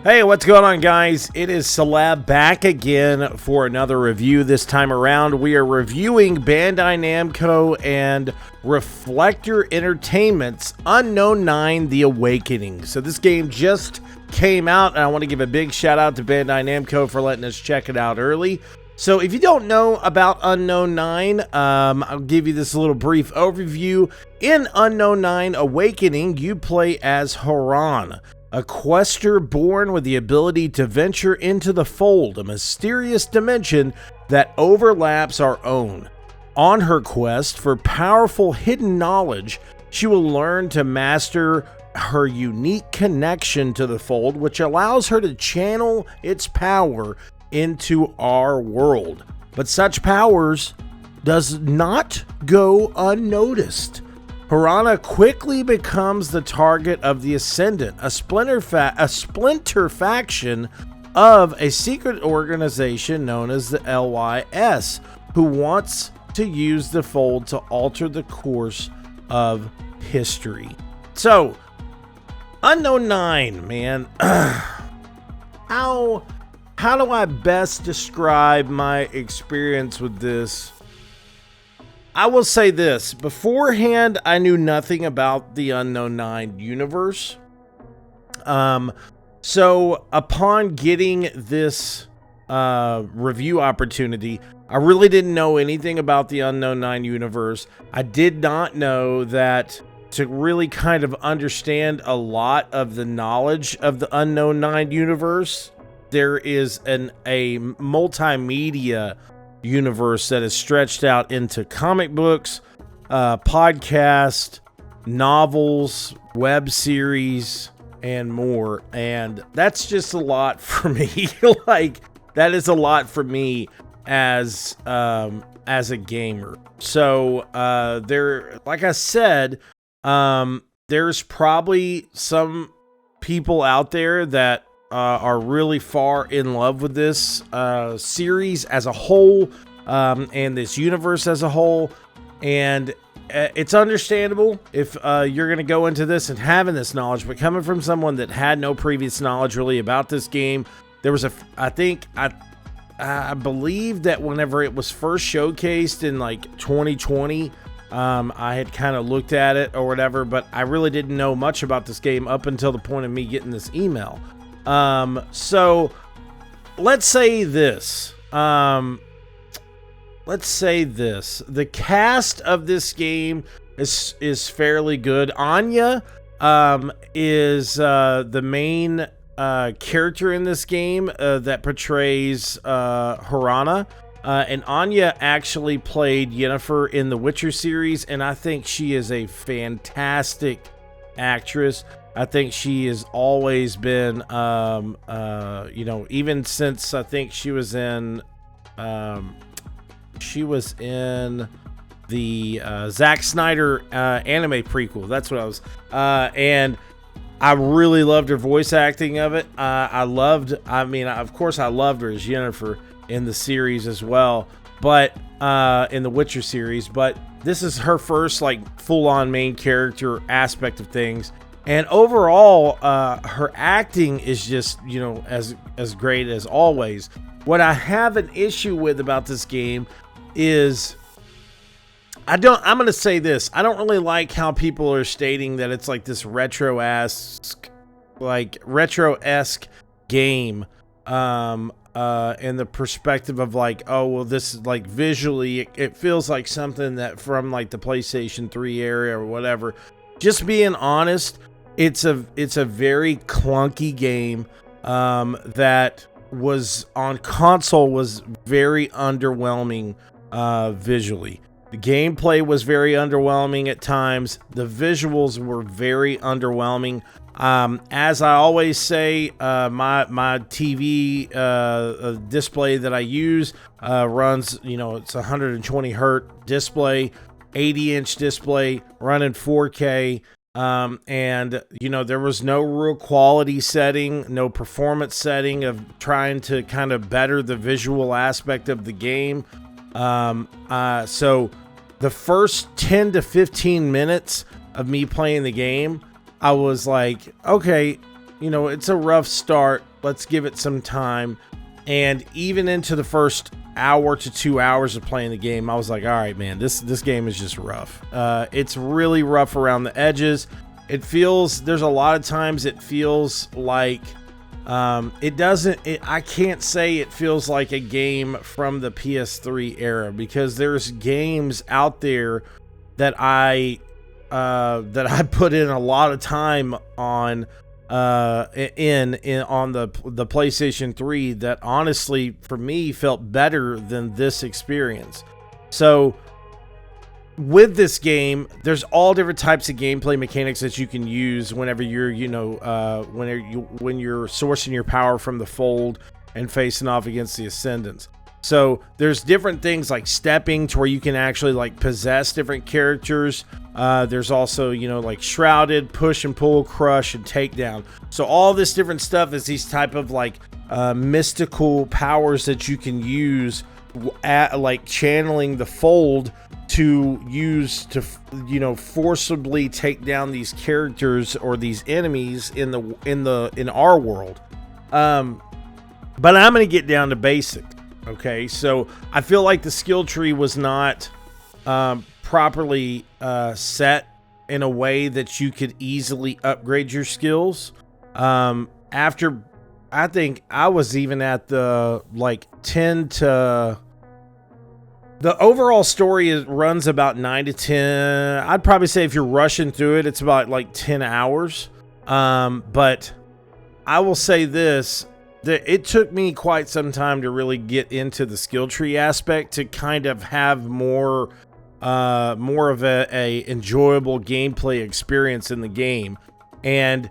Hey, what's going on, guys? It is Celeb back again for another review. This time around, we are reviewing Bandai Namco and Reflector Entertainment's Unknown 9: The Awakening. So this game just came out, and I want to give a big shout out to Bandai Namco for letting us check it out early. So if you don't know about Unknown 9, I'll give you this little brief overview. In Unknown 9: Awakening, you play as Haroona, a Quaestor born with the ability to venture into the fold, a mysterious dimension that overlaps our own. On her quest for powerful hidden knowledge, she will learn to master her unique connection to the fold, which allows her to channel its power into our world. But such powers does not go unnoticed. Haroona quickly becomes the target of the Ascendant, a splinter faction of a secret organization known as the LYS, who wants to use the fold to alter the course of history. So, Unknown 9, man. How do I best describe my experience with this? I will say this. Beforehand, I knew nothing about the Unknown 9 universe. So upon getting this review opportunity, I really didn't know anything about the Unknown 9 universe. I did not know that to really kind of understand a lot of the knowledge of the Unknown 9 universe, there is a multimedia universe that is stretched out into comic books, podcast, novels, web series, and more. And that's just a lot for me. Like, that is a lot for me as a gamer. So there, like I said, there's probably some people out there that are really far in love with this series as a whole, and this universe as a whole, and it's understandable if you're going to go into this and having this knowledge. But coming from someone that had no previous knowledge really about this game, there was I believe that whenever it was first showcased in like 2020, I had kind of looked at it or whatever, but I really didn't know much about this game up until the point of me getting this email. So let's say this. The cast of this game is fairly good. Anya is the main character in this game that portrays Haroona. And Anya actually played Yennefer in the Witcher series, and I think she is a fantastic actress. I think she has always been, even since I think she was in the Zack Snyder anime prequel. That's what I was, and I really loved her voice acting of it. Of course, I loved her as Yennefer in the series as well, but in the Witcher series. But this is her first like full-on main character aspect of things. And overall, her acting is just, as great as always. What I have an issue with about this game is I'm going to say this. I don't really like how people are stating that it's like this retro-esque game. In the perspective of like, oh, well, this is like visually, it feels like something that from like the PlayStation 3 area or whatever. Just being honest, it's a very clunky game that was on console was very underwhelming visually. The gameplay was very underwhelming at times. The visuals were very underwhelming. As I always say, my TV display that I use runs, it's 120 hertz display, 80-inch display, running 4K. And there was no real quality setting, no performance setting of trying to kind of better the visual aspect of the game. So the first 10 to 15 minutes of me playing the game, I was like, okay, it's a rough start. let's give it some time. And even into the first hour to 2 hours of playing the game, I was like, all right, man, this game is just rough. It's really rough around the edges. There's a lot of times it feels like I can't say it feels like a game from the PS3 era, because there's games out there that I put in a lot of time on on the PlayStation 3 that honestly for me felt better than this experience. So with this game, there's all different types of gameplay mechanics that you can use whenever you're, when you're sourcing your power from the fold and facing off against the Ascendants. So there's different things like stepping to where you can actually like possess different characters. There's also, like shrouded, push and pull, crush and takedown. So all this different stuff is these type of like mystical powers that you can use at like channeling the fold to use to, forcibly take down these characters or these enemies in our world. But I'm going to get down to basics. Okay, so I feel like the skill tree was not properly set in a way that you could easily upgrade your skills. After, I think I was even at the like 10 to... The overall story runs about 9 to 10. I'd probably say if you're rushing through it, it's about like 10 hours. But I will say this, that it took me quite some time to really get into the skill tree aspect to kind of have more of a enjoyable gameplay experience in the game. And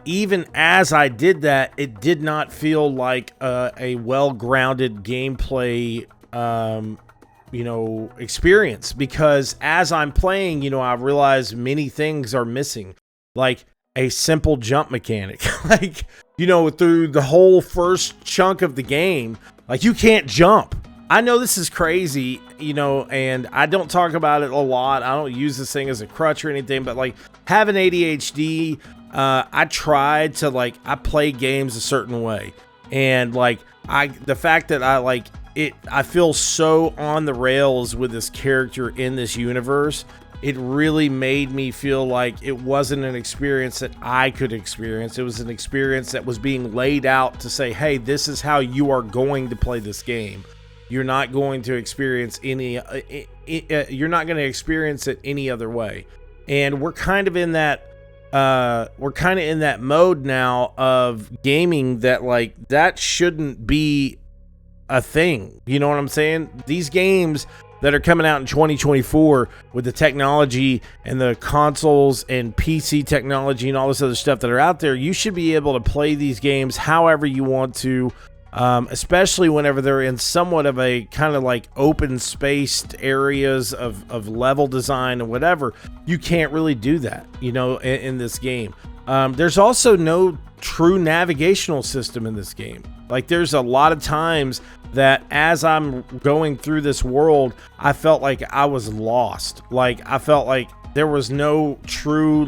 even as I did that, it did not feel like a well-grounded gameplay experience, because as I'm playing, I realize many things are missing, like a simple jump mechanic. Like, through the whole first chunk of the game, like you can't jump. I know this is crazy, and I don't talk about it a lot. I don't use this thing as a crutch or anything, but like having ADHD, I tried to I play games a certain way, and the fact that I feel so on the rails with this character in this universe, it really made me feel like it wasn't an experience that I could experience. It was an experience that was being laid out to say, hey, this is how you are going to play this game. You're not going to experience you're not going to experience it any other way. And we're kind of in that mode now of gaming that shouldn't be a thing. You know what I'm saying? These games that are coming out in 2024 with the technology and the consoles and PC technology and all this other stuff that are out there, you should be able to play these games however you want to, especially whenever they're in somewhat of a kind of like open spaced areas of level design and whatever. You can't really do that, in this game. There's also no true navigational system in this game. Like, there's a lot of times that as I'm going through this world, I felt like I was lost. Like, I felt like there was no true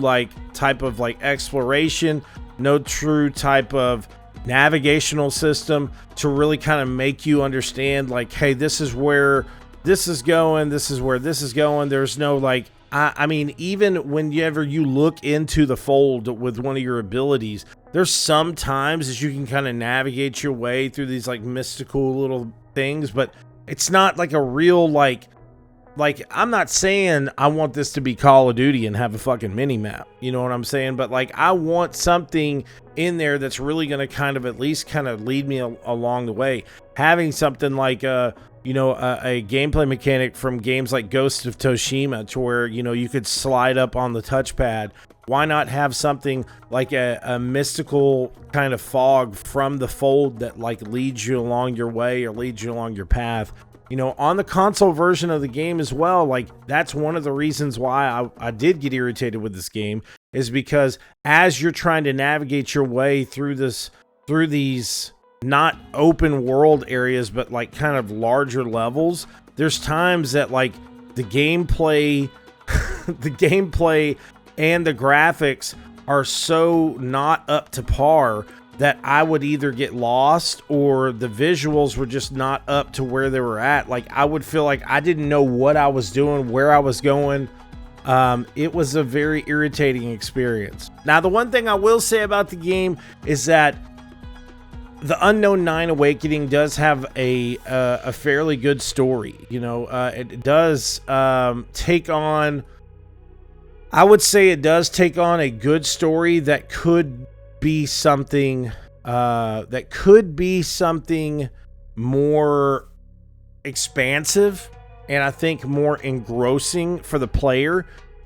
type of exploration, no true type of navigational system to really kind of make you understand hey, this is where this is going, this is where this is going. There's no I mean, even whenever you look into the fold with one of your abilities, there's some times that you can kind of navigate your way through these mystical little things, but it's not a real I'm not saying I want this to be Call of Duty and have a fucking mini map, you know what I'm saying? But I want something in there that's really going to kind of at least kind of lead me along the way. Having something like a gameplay mechanic from games like Ghost of Tsushima to where, you could slide up on the touchpad. Why not have something like a mystical kind of fog from the fold that leads you along your way or leads you along your path? On the console version of the game as well, that's one of the reasons why I did get irritated with this game, is because as you're trying to navigate your way through these not open world areas, but kind of larger levels, there's times that the gameplay and the graphics are so not up to par that I would either get lost or the visuals were just not up to where they were at. Like, I would feel like I didn't know what I was doing, where I was going. It was a very irritating experience. Now, the one thing I will say about the game is that the Unknown 9 Awakening does have a fairly good story. You know, it does take on, I would say it does take on a good story that could be something more expansive, and I think more engrossing for the player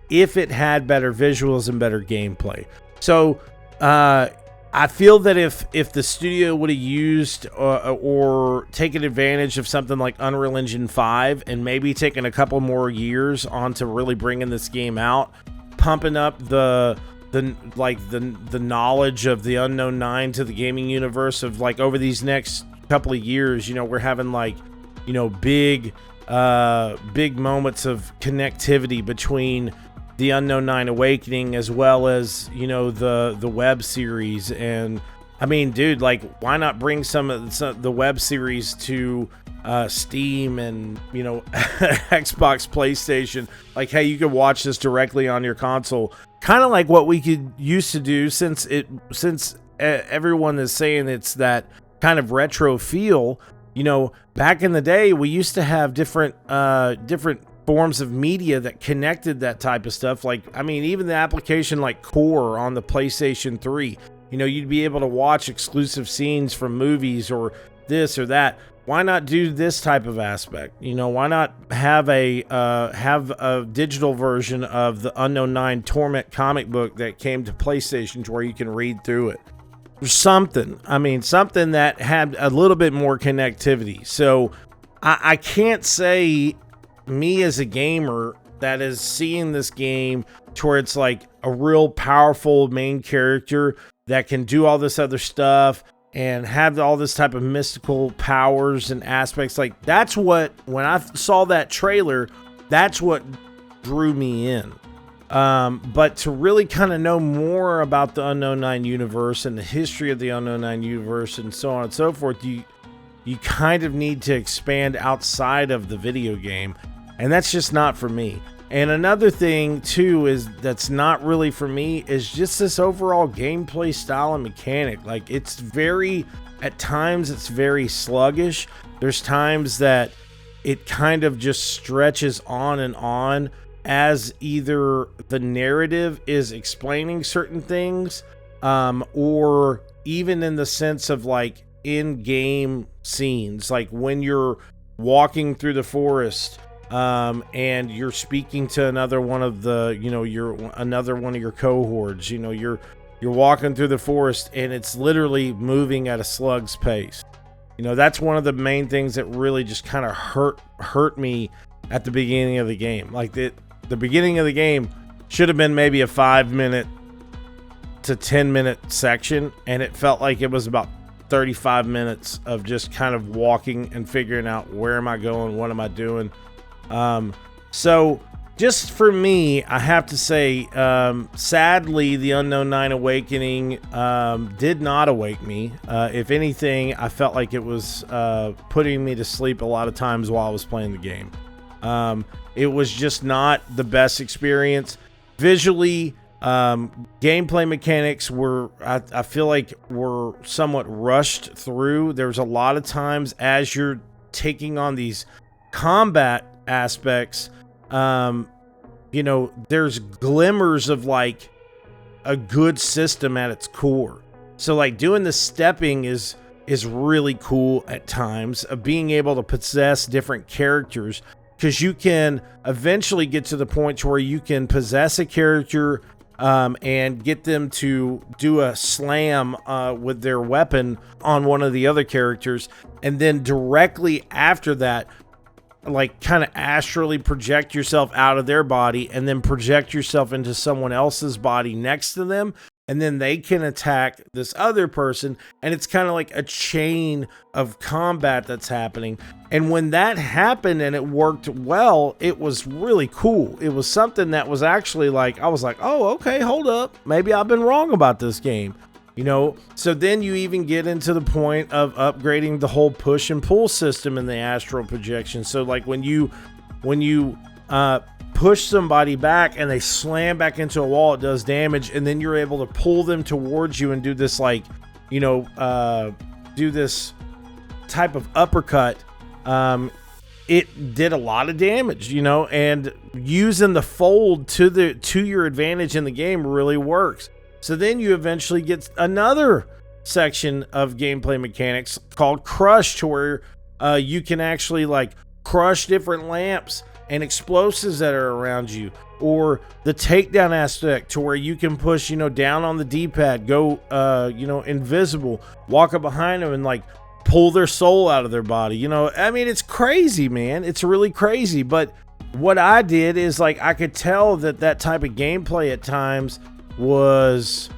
if it had better visuals and better gameplay. So I feel that if the studio would have used or taken advantage of something like Unreal Engine 5 and maybe taken a couple more years on to really bringing this game out, pumping up the knowledge of the Unknown 9 to the gaming universe of, like, over these next couple of years, you know, we're having, like, you know, big moments of connectivity between the Unknown 9 Awakening as well as, you know, the web series. And I mean, dude, like, why not bring some of the web series to Steam and, you know, Xbox, PlayStation? Like, hey, you could watch this directly on your console, kind of like what we could used to do, since everyone is saying it's that kind of retro feel. You know, back in the day, we used to have different forms of media that connected that type of stuff. Like, I mean, even the application like Core on the PlayStation 3, you know, you'd be able to watch exclusive scenes from movies or this or that. Why not do this type of aspect? You know, why not have a digital version of the Unknown 9 Torment comic book that came to PlayStation to where you can read through it? Something that had a little bit more connectivity. So I can't say, me as a gamer that is seeing this game towards like a real powerful main character that can do all this other stuff and have all this type of mystical powers and aspects, like, that's what, when I saw that trailer, that's what drew me in. But to really kind of know more about the Unknown 9 universe and the history of the Unknown 9 universe and so on and so forth, you kind of need to expand outside of the video game. And that's just not for me. And another thing too is that's not really for me is just this overall gameplay style and mechanic. Like, it's very, at times it's very sluggish. There's times that it kind of just stretches on and on as either the narrative is explaining certain things, or even in the sense of like in-game scenes, like when you're walking through the forest, and you're speaking to another one of the, you know, another one of your cohorts. You know, you're walking through the forest and it's literally moving at a slug's pace. You know, that's one of the main things that really just kind of hurt me at the beginning of the game. Like, the beginning of the game should have been maybe a 5-minute to 10-minute section, and it felt like it was about 35 minutes of just kind of walking and figuring out, where am I going, what am I doing. So just for me, I have to say, sadly, the Unknown 9 Awakening did not awake me. If anything, I felt like it was putting me to sleep a lot of times while I was playing the game. It was just not the best experience. Visually, gameplay mechanics were, I feel like, were somewhat rushed through. There's a lot of times as you're taking on these combat aspects, you know, there's glimmers of like a good system at its core. So like doing the stepping is really cool at times, of being able to possess different characters, because you can eventually get to the point to where you can possess a character and get them to do a slam with their weapon on one of the other characters, and then directly after that, like, kind of astrally project yourself out of their body and then project yourself into someone else's body next to them, and then they can attack this other person, and it's kind of like a chain of combat that's happening. And when that happened and it worked well, it was really cool. It was something that was actually like, I was like, oh, okay, hold up, maybe I've been wrong about this game. you know. So then you even get into the point of upgrading the whole push and pull system in the astral projection. So like when you push somebody back and they slam back into a wall, it does damage, and then you're able to pull them towards you and do this, like, you know, do this type of uppercut. It did a lot of damage, you know, and using the fold to your advantage in the game really works. So then you eventually get another section of gameplay mechanics called crush, to where you can actually like crush different lamps and explosives that are around you, or the takedown aspect, to where you can push, you know, down on the D-pad, go, you know, invisible, walk up behind them and like pull their soul out of their body. You know, I mean, it's crazy, man. It's really crazy. But what I did is, like, I could tell that type of gameplay at times was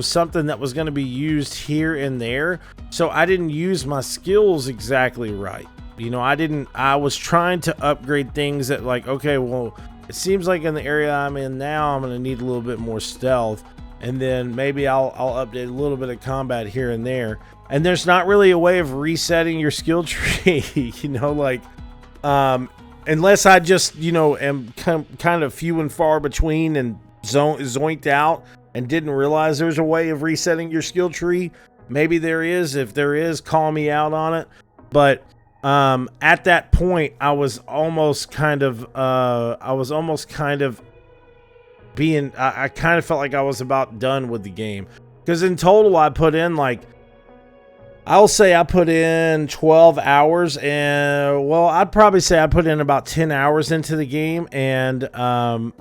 something that was going to be used here and there. So I didn't use my skills exactly right. You know, I was trying to upgrade things that, like, okay, well, it seems like in the area I'm in now, I'm going to need a little bit more stealth. And then maybe I'll update a little bit of combat here and there. And there's not really a way of resetting your skill tree, you know, like, unless I just, you know, am kind of few and far between and zoinked out and didn't realize there's a way of resetting your skill tree. Maybe there is. If there is, call me out on it. But at that point, I was almost kind of being, I kind of felt like I was about done with the game, because in total I put in, like, I'll say I put in 12 hours, and, well, I'd probably say I put in about 10 hours into the game, and I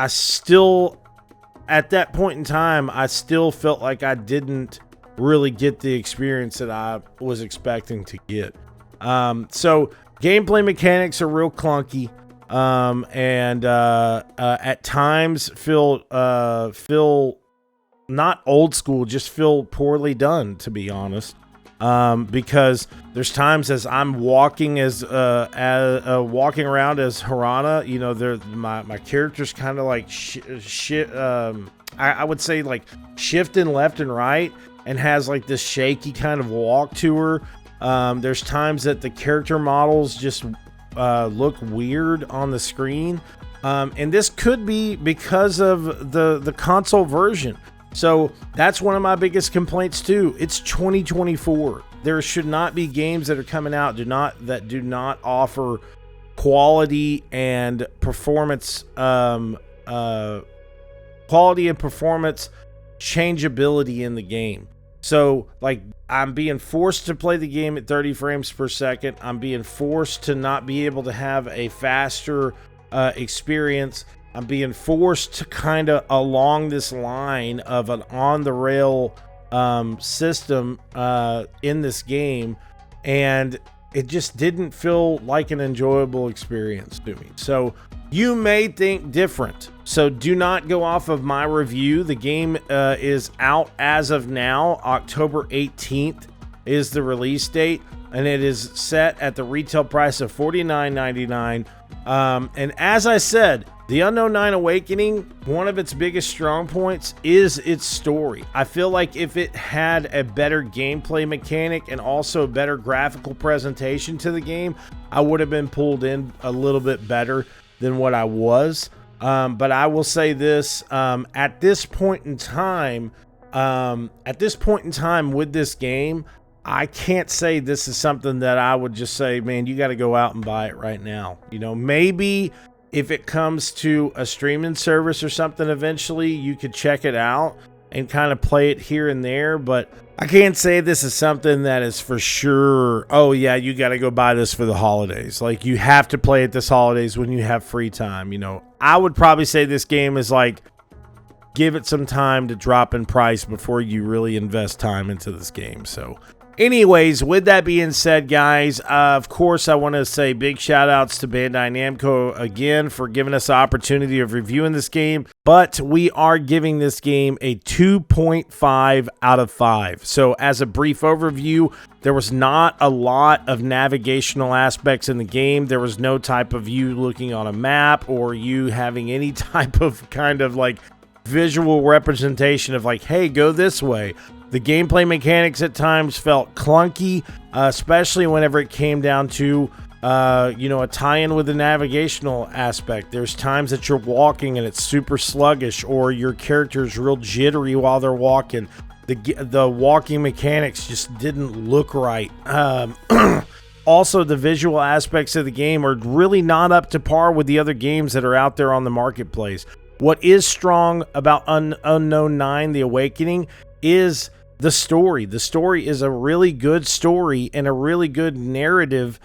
still, at that point in time, I still felt like I didn't really get the experience that I was expecting to get. So gameplay mechanics are real clunky. And at times feel not old school, just feel poorly done, to be honest. Because there's times as I'm walking walking around as Haroona, you know, my character's kind of like I would say like shifting left and right, and has like this shaky kind of walk to her. There's times that the character models just look weird on the screen, and this could be because of the console version. So that's one of my biggest complaints too. It's 2024. There should not be games that are coming out that do not offer quality and performance changeability in the game. So, like, I'm being forced to play the game at 30 frames per second. I'm being forced to not be able to have a faster experience. I'm being forced to kind of along this line of an on-the-rail system in this game, and it just didn't feel like an enjoyable experience to me. So you may think different, so do not go off of my review. The game is out as of now. October 18th is the release date, and it is set at the retail price of $49.99. And as I said, The Unknown 9 Awakening, one of its biggest strong points is its story. I feel like if it had a better gameplay mechanic and also a better graphical presentation to the game, I would have been pulled in a little bit better than what I was. But I will say this, at this point in time with this game, I can't say this is something that I would just say, man, you got to go out and buy it right now. You know, maybe if it comes to a streaming service or something eventually, you could check it out and kind of play it here and there. But I can't say this is something that is for sure, oh yeah, you got to go buy this for the holidays. Like, you have to play it this holidays when you have free time. You know, I would probably say this game is like, give it some time to drop in price before you really invest time into this game. So anyways, with that being said, guys, of course, I want to say big shout outs to Bandai Namco again for giving us the opportunity of reviewing this game. But we are giving this game a 2.5 out of 5. So as a brief overview, there was not a lot of navigational aspects in the game. There was no type of you looking on a map or you having any type of kind of like visual representation of like, hey, go this way. The gameplay mechanics at times felt clunky, especially whenever it came down to a tie-in with the navigational aspect. There's times that you're walking and it's super sluggish, or your character's real jittery while they're walking. The walking mechanics just didn't look right. Also, the visual aspects of the game are really not up to par with the other games that are out there on the marketplace. What is strong about Unknown 9: The Awakening is the story. The story is a really good story and a really good narrative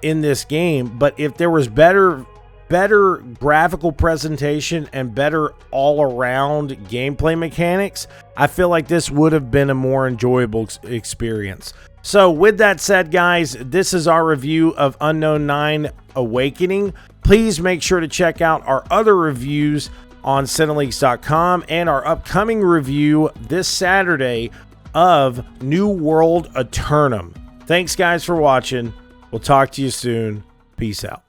in this game. But if there was better graphical presentation and better all-around gameplay mechanics, I feel like this would have been a more enjoyable experience. So with that said, guys, this is our review of Unknown 9: Awakening. Please make sure to check out our other reviews on Cineleaks.com and our upcoming review this Saturday of New World Aeternum. Thanks, guys, for watching. We'll talk to you soon. Peace out.